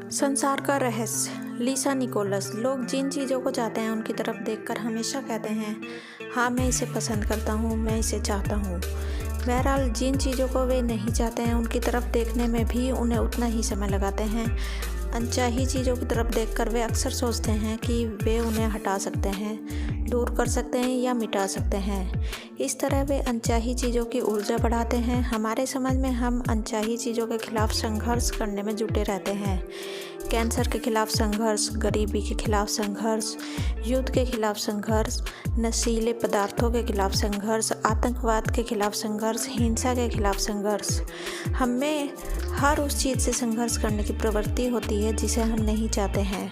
संसार का रहस्य। लिसा निकोलस। लोग जिन चीज़ों को चाहते हैं उनकी तरफ देखकर हमेशा कहते हैं, हाँ मैं इसे पसंद करता हूँ, मैं इसे चाहता हूँ। बहरहाल जिन चीज़ों को वे नहीं चाहते हैं उनकी तरफ देखने में भी उन्हें उतना ही समय लगाते हैं। अनचाही चीज़ों की तरफ देखकर वे अक्सर सोचते हैं कि वे उन्हें हटा सकते हैं, दूर कर सकते हैं या मिटा सकते हैं। इस तरह वे अनचाही चीज़ों की ऊर्जा बढ़ाते हैं। हमारे समाज में हम अनचाही चीज़ों के खिलाफ संघर्ष करने में जुटे रहते हैं। कैंसर के खिलाफ संघर्ष, गरीबी के खिलाफ संघर्ष, युद्ध के खिलाफ संघर्ष, नशीले पदार्थों के खिलाफ संघर्ष, आतंकवाद के खिलाफ संघर्ष, हिंसा के खिलाफ संघर्ष। हमें हर उस चीज़ से संघर्ष करने की प्रवृत्ति होती है जिसे हम नहीं चाहते हैं।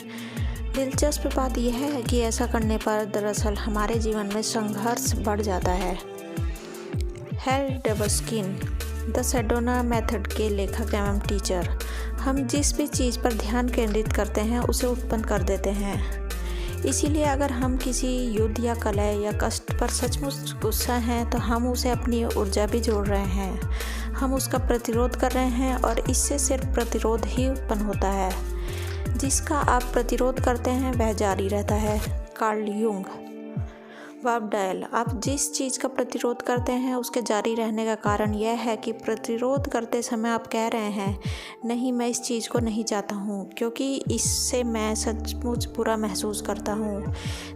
दिलचस्प बात यह है कि ऐसा करने पर दरअसल हमारे जीवन में संघर्ष बढ़ जाता है। हेल डेवस्किन, द सेडोना मेथड के लेखक एवं टीचर। हम जिस भी चीज़ पर ध्यान केंद्रित करते हैं उसे उत्पन्न कर देते हैं। इसीलिए अगर हम किसी युद्ध या कलह या कष्ट पर सचमुच गुस्सा हैं तो हम उसे अपनी ऊर्जा भी जोड़ रहे हैं। हम उसका प्रतिरोध कर रहे हैं और इससे सिर्फ प्रतिरोध ही उत्पन्न होता है। जिसका आप प्रतिरोध करते हैं वह जारी रहता है। Carl Jung. Bob Dylan. आप जिस चीज़ का प्रतिरोध करते हैं उसके जारी रहने का कारण यह है कि प्रतिरोध करते समय आप कह रहे हैं, नहीं मैं इस चीज़ को नहीं चाहता हूँ क्योंकि इससे मैं सचमुच बुरा महसूस करता हूँ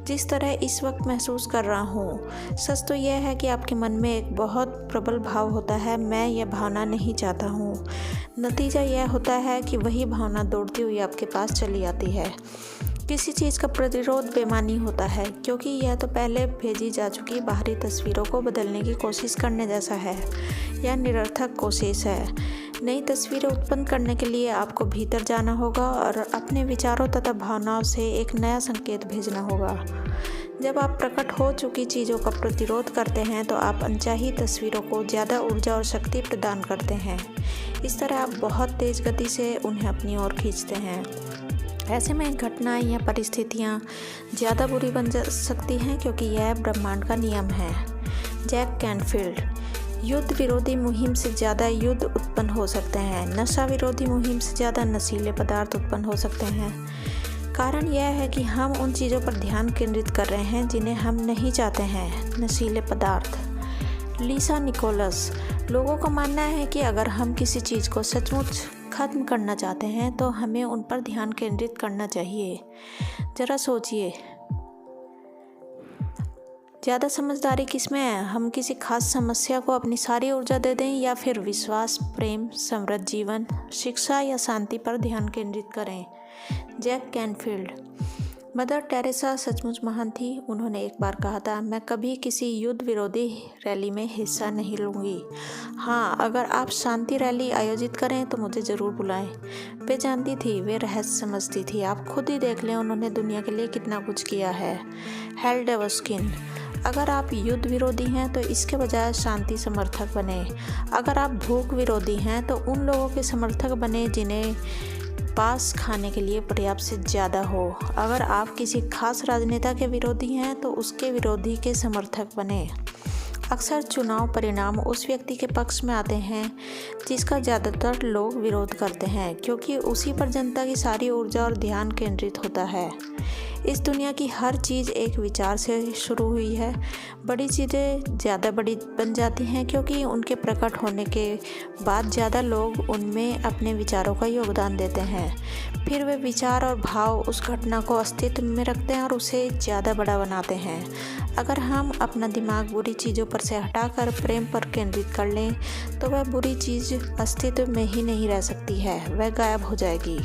जिस तरह इस वक्त महसूस कर रहा हूँ। सच तो यह है कि आपके मन में एक बहुत प्रबल भाव होता है, मैं यह भावना नहीं चाहता हूँ। नतीजा यह होता है कि वही भावना दौड़ती हुई आपके पास चली आती है। किसी चीज़ का प्रतिरोध बेमानी होता है क्योंकि यह तो पहले भेजी जा चुकी बाहरी तस्वीरों को बदलने की कोशिश करने जैसा है। यह निरर्थक कोशिश है। नई तस्वीरें उत्पन्न करने के लिए आपको भीतर जाना होगा और अपने विचारों तथा भावनाओं से एक नया संकेत भेजना होगा। जब आप प्रकट हो चुकी चीज़ों का प्रतिरोध करते हैं तो आप अनचाही तस्वीरों को ज़्यादा ऊर्जा और शक्ति प्रदान करते हैं। इस तरह आप बहुत तेज़ गति से उन्हें अपनी ओर खींचते हैं। ऐसे में घटनाएं या परिस्थितियां ज़्यादा बुरी बन सकती हैं क्योंकि यह ब्रह्मांड का नियम है। Jack Canfield. युद्ध विरोधी मुहिम से ज़्यादा युद्ध उत्पन्न हो सकते हैं। नशा विरोधी मुहिम से ज़्यादा नशीले पदार्थ उत्पन्न हो सकते हैं। कारण यह है कि हम उन चीज़ों पर ध्यान केंद्रित कर रहे हैं जिन्हें हम नहीं चाहते हैं। नशीले पदार्थ। लिसा निकोलस। लोगों का मानना है कि अगर हम किसी चीज़ को सचमुच खत्म करना चाहते हैं तो हमें उन पर ध्यान केंद्रित करना चाहिए। ज़रा सोचिए, ज़्यादा समझदारी किस में है? हम किसी खास समस्या को अपनी सारी ऊर्जा दे दें या फिर विश्वास, प्रेम, समृद्ध जीवन, शिक्षा या शांति पर ध्यान केंद्रित करें। Jack Canfield. मदर टेरेसा सचमुच महान थी। उन्होंने एक बार कहा था, मैं कभी किसी युद्ध विरोधी रैली में हिस्सा नहीं लूँगी। हाँ, अगर आप शांति रैली आयोजित करें तो मुझे ज़रूर बुलाएं। वे जानती थी, वे रहस्य समझती थी। आप खुद ही देख लें उन्होंने दुनिया के लिए कितना कुछ किया है। हेल डेवस्किन। अगर आप युद्ध विरोधी हैं तो इसके बजाय शांति समर्थक बने। अगर आप भूख विरोधी हैं तो उन लोगों के समर्थक बने जिन्हें पास खाने के लिए पर्याप्त से ज़्यादा हो। अगर आप किसी खास राजनेता के विरोधी हैं तो उसके विरोधी के समर्थक बने। अक्सर चुनाव परिणाम उस व्यक्ति के पक्ष में आते हैं जिसका ज़्यादातर लोग विरोध करते हैं क्योंकि उसी पर जनता की सारी ऊर्जा और ध्यान केंद्रित होता है। इस दुनिया की हर चीज़ एक विचार से शुरू हुई है। बड़ी चीज़ें ज़्यादा बड़ी बन जाती हैं क्योंकि उनके प्रकट होने के बाद ज़्यादा लोग उनमें अपने विचारों का योगदान देते हैं। फिर वे विचार और भाव उस घटना को अस्तित्व में रखते हैं और उसे ज़्यादा बड़ा बनाते हैं। अगर हम अपना दिमाग बुरी चीज़ों पर से हटाकर प्रेम पर केंद्रित कर लें तो वह बुरी चीज़ अस्तित्व में ही नहीं रह सकती है, वह गायब हो जाएगी।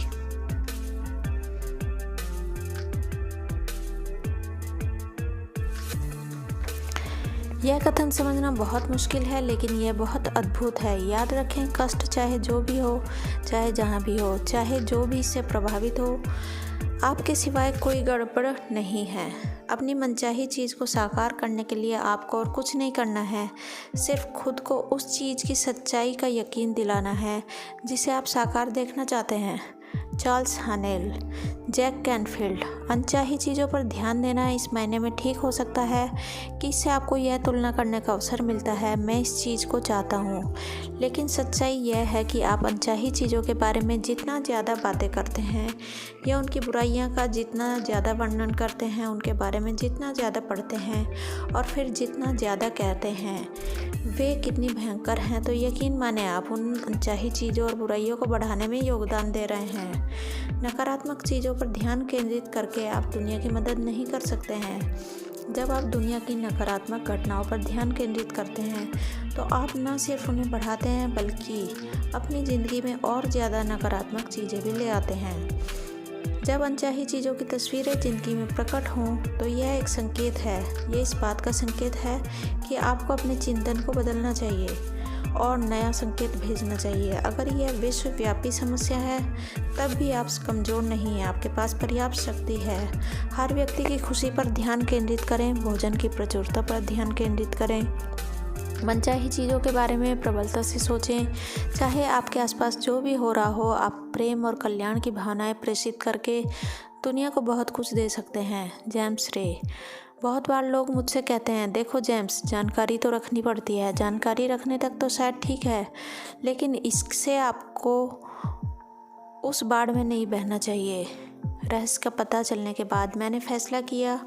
यह कथन समझना बहुत मुश्किल है लेकिन यह बहुत अद्भुत है। याद रखें, कष्ट चाहे जो भी हो, चाहे जहाँ भी हो, चाहे जो भी इससे प्रभावित हो, आपके सिवाय कोई गड़बड़ नहीं है। अपनी मनचाही चीज़ को साकार करने के लिए आपको और कुछ नहीं करना है, सिर्फ खुद को उस चीज़ की सच्चाई का यकीन दिलाना है जिसे आप साकार देखना चाहते हैं। Charles Haanel, Jack Canfield. अनचाही चीज़ों पर ध्यान देना इस मायने में ठीक हो सकता है कि इससे आपको यह तुलना करने का अवसर मिलता है, मैं इस चीज़ को चाहता हूँ। लेकिन सच्चाई यह है कि आप अनचाही चीज़ों के बारे में जितना ज़्यादा बातें करते हैं या उनकी बुराइयां का जितना ज़्यादा वर्णन करते हैं, उनके बारे में जितना ज़्यादा पढ़ते हैं और फिर जितना ज़्यादा कहते हैं वे कितनी भयंकर हैं, तो यकीन माने आप उन अनचाही चीज़ों और बुराइयों को बढ़ाने में योगदान दे रहे हैं। नकारात्मक चीज़ों पर ध्यान केंद्रित करके आप दुनिया की मदद नहीं कर सकते हैं। जब आप दुनिया की नकारात्मक घटनाओं पर ध्यान केंद्रित करते हैं तो आप न सिर्फ उन्हें बढ़ाते हैं बल्कि अपनी ज़िंदगी में और ज़्यादा नकारात्मक चीज़ें भी ले आते हैं। जब अनचाही चीज़ों की तस्वीरें ज़िंदगी में प्रकट हों तो यह एक संकेत है, ये इस बात का संकेत है कि आपको अपने चिंतन को बदलना चाहिए और नया संकेत भेजना चाहिए। अगर यह विश्वव्यापी समस्या है तब भी आप कमज़ोर नहीं हैं, आपके पास पर्याप्त शक्ति है। हर व्यक्ति की खुशी पर ध्यान केंद्रित करें, भोजन की प्रचुरता पर ध्यान केंद्रित करें, मनचाही चीज़ों के बारे में प्रबलता से सोचें। चाहे आपके आसपास जो भी हो रहा हो, आप प्रेम और कल्याण की भावनाएं प्रेषित करके दुनिया को बहुत कुछ दे सकते हैं। जेम्स रे। बहुत बार लोग मुझसे कहते हैं, देखो जेम्स, जानकारी तो रखनी पड़ती है, जानकारी रखने तक तो शायद ठीक है, लेकिन इससे आपको उस बाढ़ में नहीं बहना चाहिए। रहस्य का पता चलने के बाद मैंने फैसला किया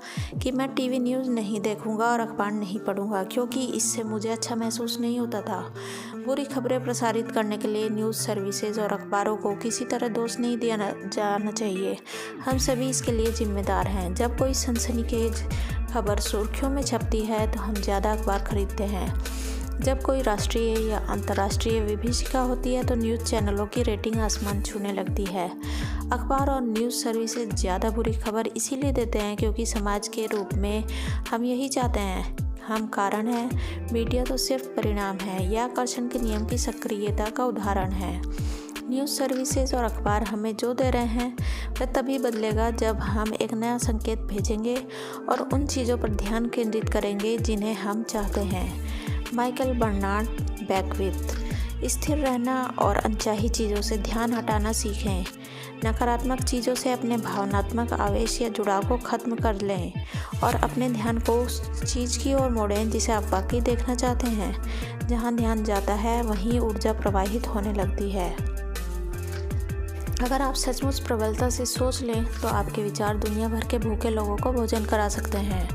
कि मैं टीवी न्यूज़ नहीं देखूंगा और अखबार नहीं पढ़ूंगा, क्योंकि इससे मुझे अच्छा महसूस नहीं होता था। बुरी खबरें प्रसारित करने के लिए न्यूज़ सर्विसेज और अखबारों को किसी तरह दोष नहीं दिया जाना चाहिए। हम सभी इसके लिए जिम्मेदार हैं। जब कोई सनसनीखेज खबर सुर्खियों में छपती है तो हम ज़्यादा अखबार खरीदते हैं। जब कोई राष्ट्रीय या अंतर्राष्ट्रीय विभीषिका होती है तो न्यूज़ चैनलों की रेटिंग आसमान छूने लगती है। अखबार और न्यूज़ सर्विसेज ज़्यादा बुरी खबर इसीलिए देते हैं क्योंकि समाज के रूप में हम यही चाहते हैं। हम कारण हैं, मीडिया तो सिर्फ परिणाम है या आकर्षण के नियम की सक्रियता का उदाहरण है। न्यूज़ सर्विसेज और अखबार हमें जो दे रहे हैं वह तभी बदलेगा जब हम एक नया संकेत भेजेंगे और उन चीज़ों पर ध्यान केंद्रित करेंगे जिन्हें हम चाहते हैं। Michael Bernard Beckwith. स्थिर रहना और अनचाही चीज़ों से ध्यान हटाना सीखें। नकारात्मक चीज़ों से अपने भावनात्मक आवेश या जुड़ाव को ख़त्म कर लें और अपने ध्यान को उस चीज़ की ओर मोड़ें जिसे आप वाकई देखना चाहते हैं। जहाँ ध्यान जाता है वहीं ऊर्जा प्रवाहित होने लगती है। अगर आप सचमुच प्रबलता से सोच लें तो आपके विचार दुनिया भर के भूखे लोगों को भोजन करा सकते हैं।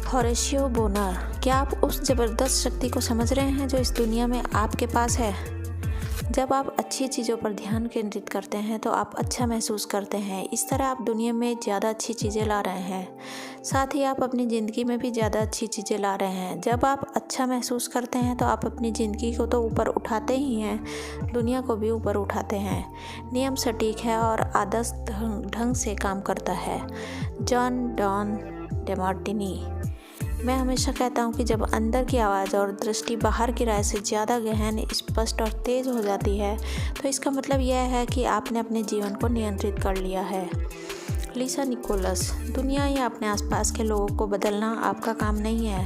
होरेशियो बोनर। क्या आप उस ज़बरदस्त शक्ति को समझ रहे हैं जो इस दुनिया में आपके पास है? जब आप अच्छी चीज़ों पर ध्यान केंद्रित करते हैं तो आप अच्छा महसूस करते हैं। इस तरह आप दुनिया में ज़्यादा अच्छी चीज़ें ला रहे हैं, साथ ही आप अपनी ज़िंदगी में भी ज़्यादा अच्छी चीज़ें ला रहे हैं। जब आप अच्छा महसूस करते हैं तो आप अपनी ज़िंदगी को तो ऊपर उठाते ही हैं, दुनिया को भी ऊपर उठाते हैं। नियम सटीक है और आदर्श ढंग से काम करता है। John Don Demartini. मैं हमेशा कहता हूँ कि जब अंदर की आवाज़ और दृष्टि बाहर की राय से ज़्यादा गहन, स्पष्ट और तेज़ हो जाती है तो इसका मतलब यह है कि आपने अपने जीवन को नियंत्रित कर लिया है। लिसा निकोलस। दुनिया या अपने आसपास के लोगों को बदलना आपका काम नहीं है।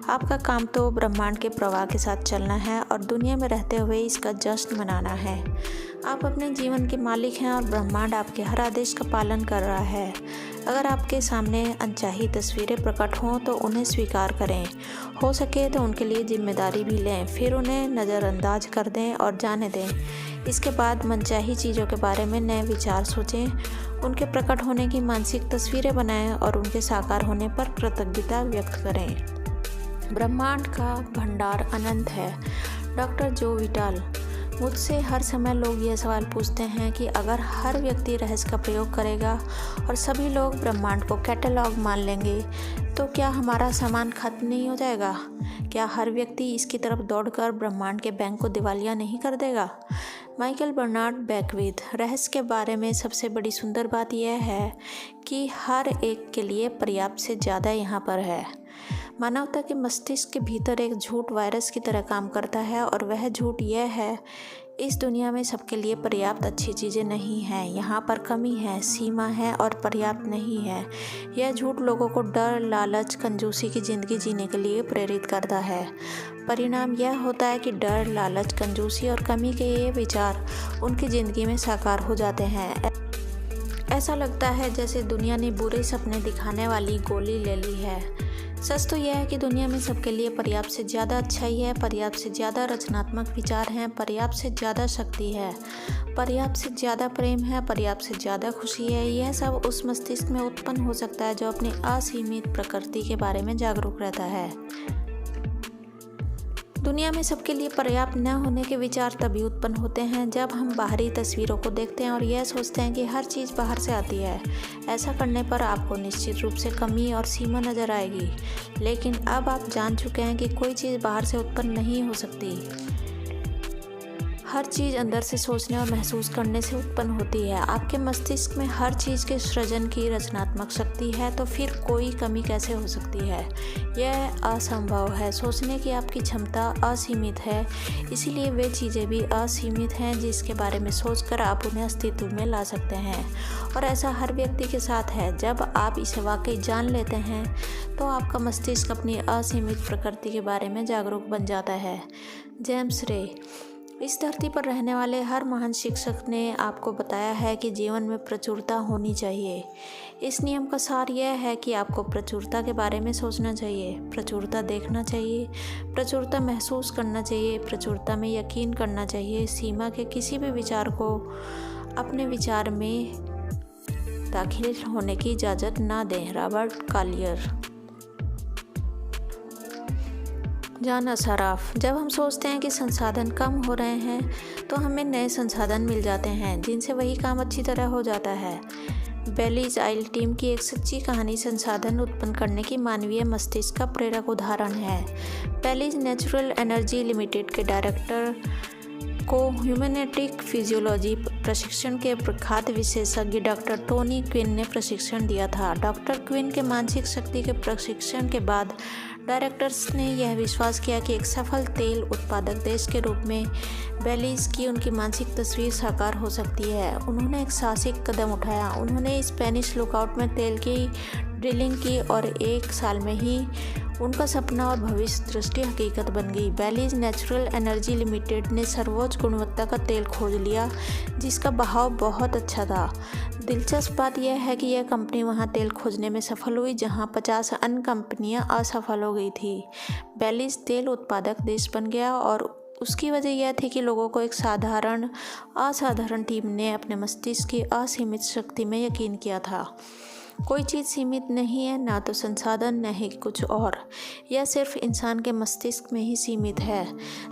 आपका काम तो ब्रह्मांड के प्रवाह के साथ चलना है और दुनिया में रहते हुए इसका जश्न मनाना है। आप अपने जीवन के मालिक हैं और ब्रह्मांड आपके हर आदेश का पालन कर रहा है। अगर आपके सामने अनचाही तस्वीरें प्रकट हों तो उन्हें स्वीकार करें, हो सके तो उनके लिए जिम्मेदारी भी लें, फिर उन्हें नज़रअंदाज कर दें और जाने दें। इसके बाद मनचाही चीज़ों के बारे में नए विचार सोचें, उनके प्रकट होने की मानसिक तस्वीरें बनाएं और उनके साकार होने पर कृतज्ञता व्यक्त करें। ब्रह्मांड का भंडार अनंत है। डॉक्टर जो विटाल। मुझसे हर समय लोग यह सवाल पूछते हैं कि अगर हर व्यक्ति रहस्य का प्रयोग करेगा और सभी लोग ब्रह्मांड को कैटलॉग मान लेंगे तो क्या हमारा सामान खत्म नहीं हो जाएगा? क्या हर व्यक्ति इसकी तरफ दौड़कर ब्रह्मांड के बैंक को दिवालिया नहीं कर देगा? Michael Bernard Beckwith. रहस्य के बारे में सबसे बड़ी सुंदर बात यह है कि हर एक के लिए पर्याप्त से ज़्यादा यहाँ पर है। मानवता के मस्तिष्क के भीतर एक झूठ वायरस की तरह काम करता है और वह झूठ यह है इस दुनिया में सबके लिए पर्याप्त अच्छी चीज़ें नहीं हैं। यहाँ पर कमी है, सीमा है और पर्याप्त नहीं है। यह झूठ लोगों को डर, लालच, कंजूसी की ज़िंदगी जीने के लिए प्रेरित करता है। परिणाम यह होता है कि डर, लालच, कंजूसी और कमी के ये विचार उनकी ज़िंदगी में साकार हो जाते हैं। ऐसा लगता है जैसे दुनिया ने बुरे सपने दिखाने वाली गोली ले ली है। सच तो यह है कि दुनिया में सबके लिए पर्याप्त से ज़्यादा अच्छाई है, पर्याप्त से ज़्यादा रचनात्मक विचार हैं, पर्याप्त से ज़्यादा शक्ति है, पर्याप्त से ज़्यादा प्रेम है, पर्याप्त से ज़्यादा खुशी है। यह सब उस मस्तिष्क में उत्पन्न हो सकता है जो अपनी असीमित प्रकृति के बारे में जागरूक रहता है। दुनिया में सबके लिए पर्याप्त न होने के विचार तभी उत्पन्न होते हैं जब हम बाहरी तस्वीरों को देखते हैं और यह सोचते हैं कि हर चीज़ बाहर से आती है। ऐसा करने पर आपको निश्चित रूप से कमी और सीमा नज़र आएगी, लेकिन अब आप जान चुके हैं कि कोई चीज़ बाहर से उत्पन्न नहीं हो सकती। हर चीज़ अंदर से सोचने और महसूस करने से उत्पन्न होती है। आपके मस्तिष्क में हर चीज़ के सृजन की रचनात्मक शक्ति है, तो फिर कोई कमी कैसे हो सकती है? यह असंभव है। सोचने की आपकी क्षमता असीमित है, इसीलिए वे चीज़ें भी असीमित हैं जिसके बारे में सोचकर आप उन्हें अस्तित्व में ला सकते हैं। और ऐसा हर व्यक्ति के साथ है। जब आप इसे वाकई जान लेते हैं तो आपका मस्तिष्क अपनी असीमित प्रकृति के बारे में जागरूक बन जाता है। जेम्स रे। इस धरती पर रहने वाले हर महान शिक्षक ने आपको बताया है कि जीवन में प्रचुरता होनी चाहिए। इस नियम का सार यह है कि आपको प्रचुरता के बारे में सोचना चाहिए, प्रचुरता देखना चाहिए, प्रचुरता महसूस करना चाहिए, प्रचुरता में यकीन करना चाहिए। सीमा के किसी भी विचार को अपने विचार में दाखिल होने की इजाज़त ना दें। Robert Collier. जान असाराफ। जब हम सोचते हैं कि संसाधन कम हो रहे हैं तो हमें नए संसाधन मिल जाते हैं जिनसे वही काम अच्छी तरह हो जाता है। बेलीज आइल टीम की एक सच्ची कहानी संसाधन उत्पन्न करने की मानवीय मस्तिष्क का प्रेरक उदाहरण है। बेलीज नेचुरल एनर्जी लिमिटेड के डायरेक्टर को ह्यूमैनिटिक फिजियोलॉजी प्रशिक्षण के प्रख्यात विशेषज्ञ डॉक्टर टोनी क्विन ने प्रशिक्षण दिया था। डॉक्टर क्विन के मानसिक शक्ति के प्रशिक्षण के बाद डायरेक्टर्स ने यह विश्वास किया कि एक सफल तेल उत्पादक देश के रूप में बेलीज की उनकी मानसिक तस्वीर साकार हो सकती है। उन्होंने एक साहसिक कदम उठाया। उन्होंने स्पेनिश लुकआउट में तेल की ड्रिलिंग की और 1 साल में ही उनका सपना और भविष्य दृष्टि हकीकत बन गई। बेलीज नेचुरल एनर्जी लिमिटेड ने सर्वोच्च गुणवत्ता का तेल खोज लिया जिसका बहाव बहुत अच्छा था। दिलचस्प बात यह है कि यह कंपनी वहां तेल खोजने में सफल हुई जहां 50 अन्य कंपनियां असफल हो गई थी। बेलीज तेल उत्पादक देश बन गया और उसकी वजह यह थी कि लोगों को एक असाधारण टीम ने अपने मस्तिष्क की असीमित शक्ति में यकीन किया था। कोई चीज़ सीमित नहीं है, ना तो संसाधन न ही कुछ और। यह सिर्फ इंसान के मस्तिष्क में ही सीमित है।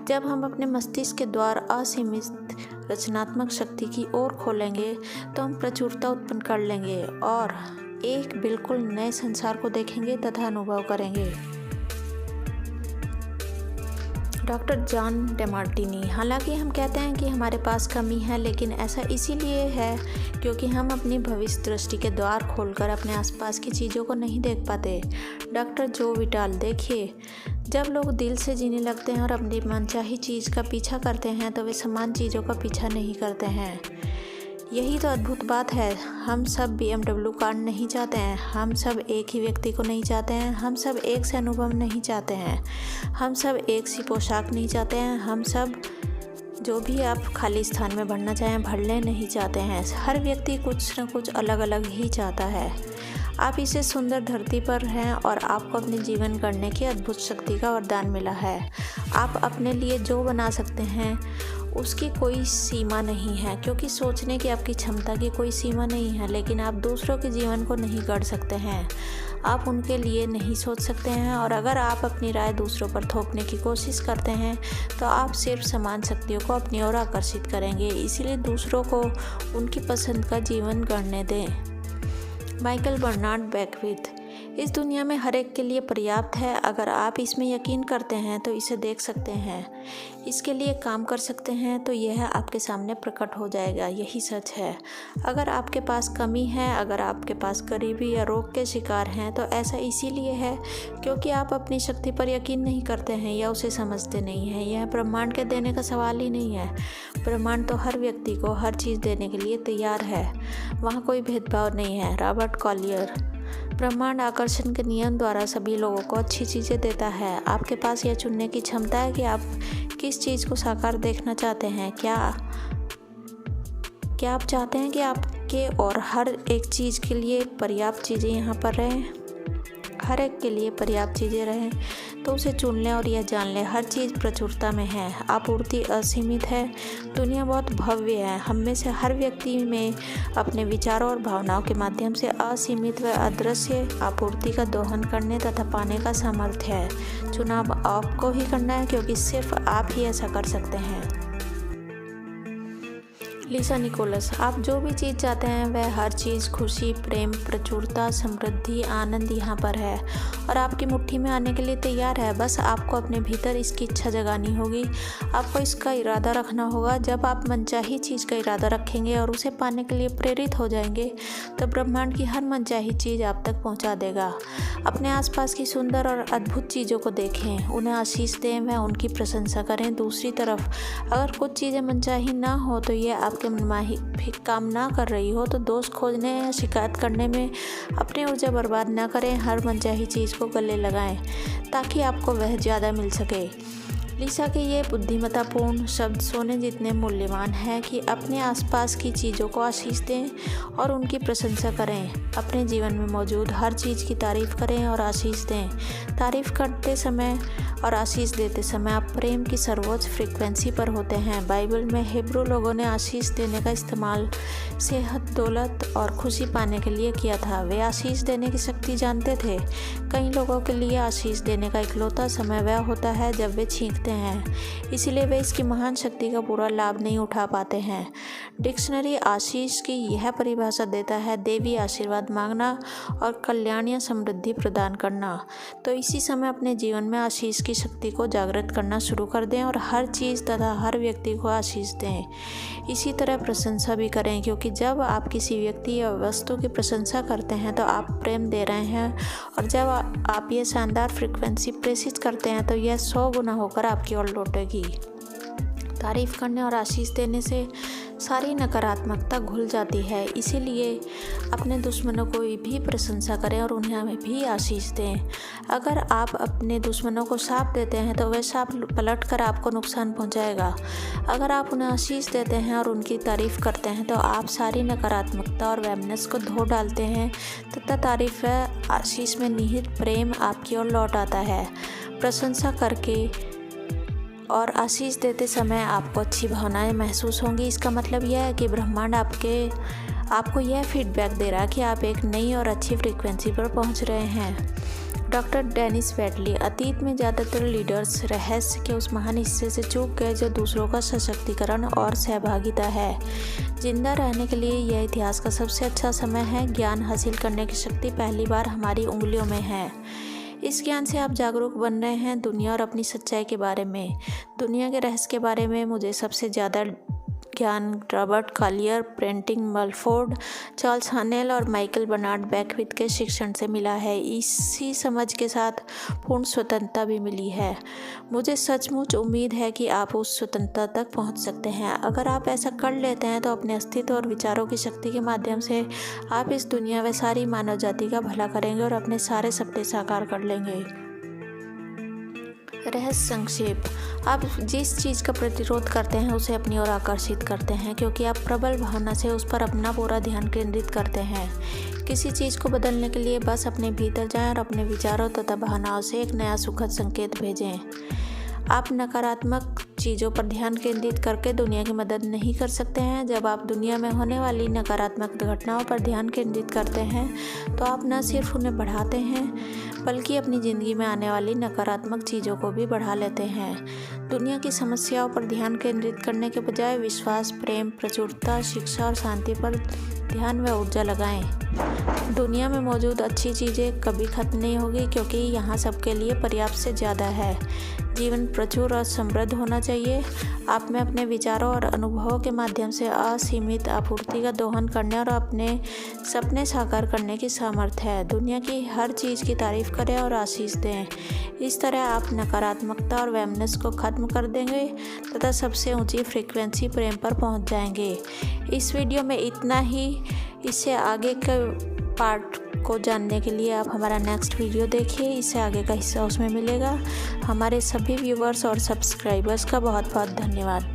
जब हम अपने मस्तिष्क के द्वार असीमित रचनात्मक शक्ति की ओर खोलेंगे तो हम प्रचुरता उत्पन्न कर लेंगे और एक बिल्कुल नए संसार को देखेंगे तथा अनुभव करेंगे। Doctor John Demartini. हालांकि हम कहते हैं कि हमारे पास कमी है, लेकिन ऐसा इसीलिए है क्योंकि हम अपनी भविष्य दृष्टि के द्वार खोलकर अपने आसपास की चीज़ों को नहीं देख पाते। डॉक्टर जो विटाल। देखिए, जब लोग दिल से जीने लगते हैं और अपनी मनचाही चीज़ का पीछा करते हैं तो वे समान चीज़ों का पीछा नहीं करते हैं। यही तो अद्भुत बात है। हम सब BMW कार नहीं चाहते हैं, हम सब एक ही व्यक्ति को नहीं चाहते हैं, हम सब एक से अनुभव नहीं चाहते हैं, हम सब एक सी पोशाक नहीं चाहते हैं, हम सब जो भी आप खाली स्थान में भरना चाहें भरले नहीं चाहते हैं। हर व्यक्ति कुछ न कुछ अलग अलग ही चाहता है। आप इसे सुंदर धरती पर हैं और आपको अपने जीवन गढ़ने की अद्भुत शक्ति का वरदान मिला है। आप अपने लिए जो बना सकते हैं उसकी कोई सीमा नहीं है, क्योंकि सोचने की आपकी क्षमता की कोई सीमा नहीं है। लेकिन आप दूसरों के जीवन को नहीं गढ़ सकते हैं, आप उनके लिए नहीं सोच सकते हैं। और अगर आप अपनी राय दूसरों पर थोपने की कोशिश करते हैं तो आप सिर्फ समान शक्तियों को अपनी ओर आकर्षित करेंगे। इसीलिए दूसरों को उनकी पसंद का जीवन गढ़ने दें। Michael Bernard Beckwith. इस दुनिया में हर एक के लिए पर्याप्त है। अगर आप इसमें यकीन करते हैं तो इसे देख सकते हैं, इसके लिए काम कर सकते हैं, तो यह आपके सामने प्रकट हो जाएगा। यही सच है। अगर आपके पास कमी है, अगर आपके पास गरीबी या रोग के शिकार हैं, तो ऐसा इसीलिए है क्योंकि आप अपनी शक्ति पर यकीन नहीं करते हैं या उसे समझते नहीं हैं। यह ब्रह्मांड के देने का सवाल ही नहीं है। ब्रह्मांड तो हर व्यक्ति को हर चीज़ देने के लिए तैयार है। वहाँ कोई भेदभाव नहीं है। Robert Collier. ब्रह्मांड आकर्षण के नियम द्वारा सभी लोगों को अच्छी चीज़ें देता है। आपके पास यह चुनने की क्षमता है कि आप किस चीज़ को साकार देखना चाहते हैं। क्या आप चाहते हैं कि आपके और हर एक चीज़ के लिए पर्याप्त चीज़ें यहाँ पर रहें, हर एक के लिए पर्याप्त चीज़ें रहें? तो उसे चुन लें और यह जान लें, हर चीज़ प्रचुरता में है। आपूर्ति असीमित है। दुनिया बहुत भव्य है। हम में से हर व्यक्ति में अपने विचारों और भावनाओं के माध्यम से असीमित व अदृश्य आपूर्ति का दोहन करने तथा पाने का सामर्थ्य है। चुनाव आपको ही करना है क्योंकि सिर्फ आप ही ऐसा कर सकते हैं। लिसा निकोलस। आप जो भी चीज़ चाहते हैं वह हर चीज़, खुशी, प्रेम, प्रचुरता, समृद्धि, आनंद यहाँ पर है और आपकी मुट्ठी में आने के लिए तैयार है। बस आपको अपने भीतर इसकी इच्छा जगानी होगी। आपको इसका इरादा रखना होगा। जब आप मनचाही चीज़ का इरादा रखेंगे और उसे पाने के लिए प्रेरित हो जाएंगे तो ब्रह्मांड की हर मनचाही चीज़ आप तक पहुँचा देगा। अपने आसपास की सुंदर और अद्भुत चीज़ों को देखें, उन्हें आशीष दें व उनकी प्रशंसा करें। दूसरी तरफ अगर कुछ चीज़ें मनचाही ना हो तो ये आपके मनमाही काम ना कर रही हो तो दोष खोजने या शिकायत करने में अपनी ऊर्जा बर्बाद ना करें। हर मनचाही चीज़ को गले लगाएं ताकि आपको वह ज़्यादा मिल सके। लिसा के ये बुद्धिमत्तापूर्ण शब्द सोने जितने मूल्यवान हैं कि अपने आसपास की चीज़ों को आशीष दें और उनकी प्रशंसा करें। अपने जीवन में मौजूद हर चीज़ की तारीफ़ करें और आशीष दें। तारीफ़ करते समय और आशीष देते समय आप प्रेम की सर्वोच्च फ्रीक्वेंसी पर होते हैं। बाइबल में हिब्रू लोगों ने आशीष देने का इस्तेमाल सेहत, दौलत और खुशी पाने के लिए किया था। वे आशीष देने की शक्ति जानते थे। कई लोगों के लिए आशीष देने का इकलौता समय वह होता है जब वे छींकते हैं, इसलिए वे इसकी महान शक्ति का पूरा लाभ नहीं उठा पाते हैं। डिक्शनरी आशीष की यह परिभाषा देता है देवी आशीर्वाद मांगना और कल्याण या समृद्धि प्रदान करना। तो इसी समय अपने जीवन में आशीष की शक्ति को जागृत करना शुरू कर दें और हर चीज़ तथा हर व्यक्ति को आशीष दें। इसी तरह प्रशंसा भी करें, क्योंकि जब आप किसी व्यक्ति या वस्तु की प्रशंसा करते हैं तो आप प्रेम दे रहे हैं और जब आप ये शानदार फ्रीक्वेंसी प्रेषित करते हैं तो यह 100 गुना होकर आपकी ओर लौटेगी। तारीफ़ करने और आशीष देने से सारी नकारात्मकता घुल जाती है। इसीलिए अपने दुश्मनों को भी प्रशंसा करें और उन्हें भी आशीष दें। अगर आप अपने दुश्मनों को शाप देते हैं तो वह शाप पलट कर आपको नुकसान पहुंचाएगा। अगर आप उन्हें आशीष देते हैं और उनकी तारीफ़ करते हैं तो आप सारी नकारात्मकता और वैमनस को धो डालते हैं तथा तारीफ़ व आशीष में निहित प्रेम आपकी ओर लौट आता है। प्रशंसा करके और आशीष देते समय आपको अच्छी भावनाएं महसूस होंगी। इसका मतलब यह है कि ब्रह्मांड आपको यह फीडबैक दे रहा है कि आप एक नई और अच्छी फ्रीक्वेंसी पर पहुंच रहे हैं। Doctor Denis Waitley. अतीत में ज़्यादातर लीडर्स रहस्य के उस महान हिस्से से चूक गए जो दूसरों का सशक्तिकरण और सहभागिता है। जिंदा रहने के लिए यह इतिहास का सबसे अच्छा समय है। ज्ञान हासिल करने की शक्ति पहली बार हमारी उंगलियों में है। इस ज्ञान से आप जागरूक बन रहे हैं दुनिया और अपनी सच्चाई के बारे में। दुनिया के रहस्य के बारे में मुझे सबसे ज़्यादा ज्ञान रॉबर्ट कॉलियर, ब्रेंटिंग मलफोर्ड, चार्ल्स हानेल और माइकल बर्नार्ड बैकविथ के शिक्षण से मिला है। इसी समझ के साथ पूर्ण स्वतंत्रता भी मिली है। मुझे सचमुच उम्मीद है कि आप उस स्वतंत्रता तक पहुंच सकते हैं। अगर आप ऐसा कर लेते हैं तो अपने अस्तित्व और विचारों की शक्ति के माध्यम से आप इस दुनिया व सारी मानव जाति का भला करेंगे और अपने सारे सपने साकार कर लेंगे। रहस्य संक्षेप। आप जिस चीज़ का प्रतिरोध करते हैं उसे अपनी ओर आकर्षित करते हैं, क्योंकि आप प्रबल भावना से उस पर अपना पूरा ध्यान केंद्रित करते हैं। किसी चीज़ को बदलने के लिए बस अपने भीतर जाएं और अपने विचारों तथा भावनाओं से एक नया सुखद संकेत भेजें। आप नकारात्मक चीज़ों पर ध्यान केंद्रित करके दुनिया की मदद नहीं कर सकते हैं। जब आप दुनिया में होने वाली नकारात्मक घटनाओं पर ध्यान केंद्रित करते हैं तो आप न सिर्फ उन्हें बढ़ाते हैं बल्कि अपनी ज़िंदगी में आने वाली नकारात्मक चीज़ों को भी बढ़ा लेते हैं। दुनिया की समस्याओं पर ध्यान केंद्रित करने के बजाय विश्वास, प्रेम, प्रचुरता, शिक्षा और शांति पर ध्यान व ऊर्जा लगाएं। दुनिया में मौजूद अच्छी चीज़ें कभी खत्म नहीं होगी, क्योंकि यहाँ सबके लिए पर्याप्त से ज़्यादा है। जीवन प्रचुर और समृद्ध होना चाहिए। आप में अपने विचारों और अनुभवों के माध्यम से असीमित आपूर्ति का दोहन करने और अपने सपने साकार करने की सामर्थ्य है। दुनिया की हर चीज़ की तारीफ करें और आशीष दें। इस तरह आप नकारात्मकता और वैमनस को ख़त्म कर देंगे तथा सबसे ऊंची फ्रीक्वेंसी प्रेम पर पहुंच जाएंगे। इस वीडियो में इतना ही। इससे आगे के पार्ट को जानने के लिए आप हमारा नेक्स्ट वीडियो देखिए। इससे आगे का हिस्सा उसमें मिलेगा। हमारे सभी व्यूवर्स और सब्सक्राइबर्स का बहुत बहुत धन्यवाद।